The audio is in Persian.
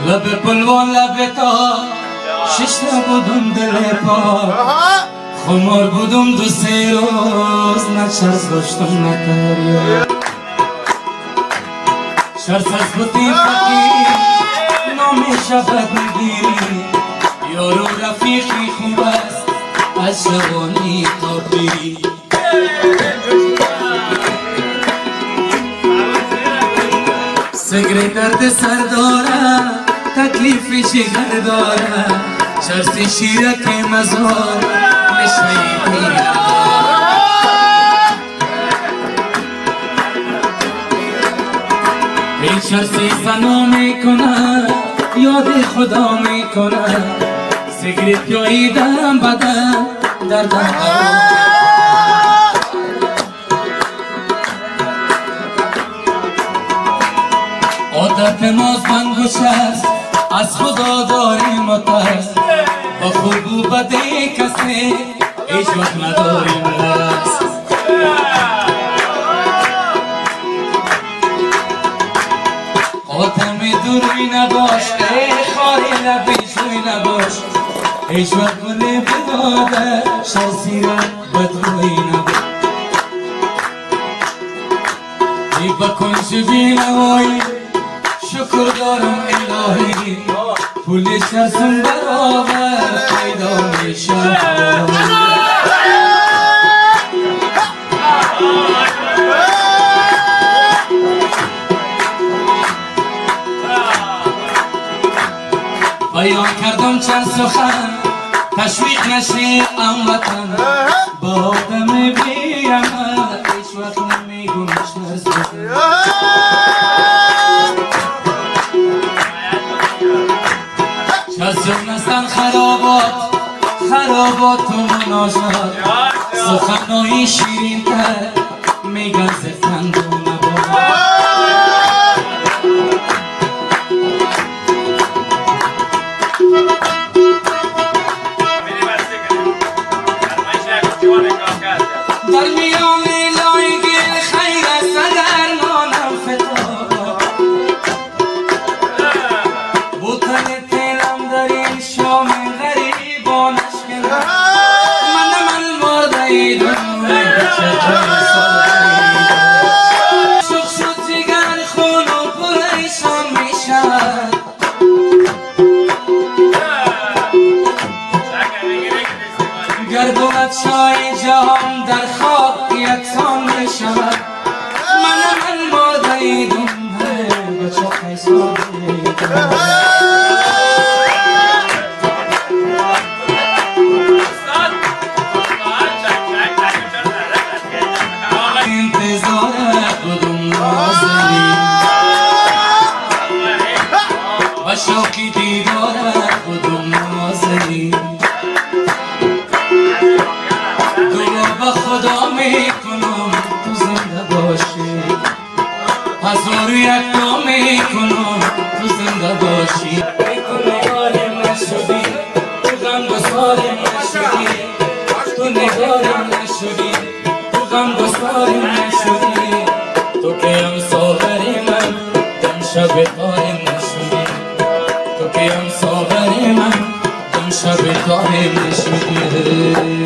لب پلوان لب تا شش نبودم دل پا خمار بودم دو سه روز نه چرس داشتم نه تریا چرس از بودی فقیر نامی شبت میگیری یارو رفیقی خوب است از جوانی تا پیری سگره درد سر داره تکلیفی جگر داره چرسی شیرک مزار نشهی این چرسی فنا میکنه یاد خدا میکنه سگریت جاییدم بدن دردم عادت ماست منگوش است از خدا داریم و ترس با خوب و بده کسی هیچ وقت نداریم دست آدم دوروی نباش ای خاری لبی جوی نباش هیچ وقت گلی بداده شرسی را بدروی نباش ای بکن شبی نوایی شکر دارم الهی پول شرسم برابر پیدا میشم بیان کردم چند سخن تشویق نشه اموطن با آدم بیم هیچ وقت نمیگم شرس چرسم نستن خرابات و مناجات سخنهای شیرین تر میگن زفتند و نبات در میان لای گل خیر است در مانم فتا بوتن تیلم در این شام غریبانش کنم من مرده ایدم شخ شد جگر خون و پریشان میشد گردونت شای جهان در خاک یکسان میشود من مرده ایدم بچه خیسان میدم انتظارت بودم نازنی و شوقی دیدارت بودم نازنی دعا به خدا میکنم تو زنده باشی هزار و یک دعا میکنم تو زنده باشی تو نگارم نشدی تو غمگسارم نشدی تو نگارم نشدی تو غمگسارم نشدی تو که همساغر من دم شب تارم نشدی تو که همساغر من دم شب تارم نشدی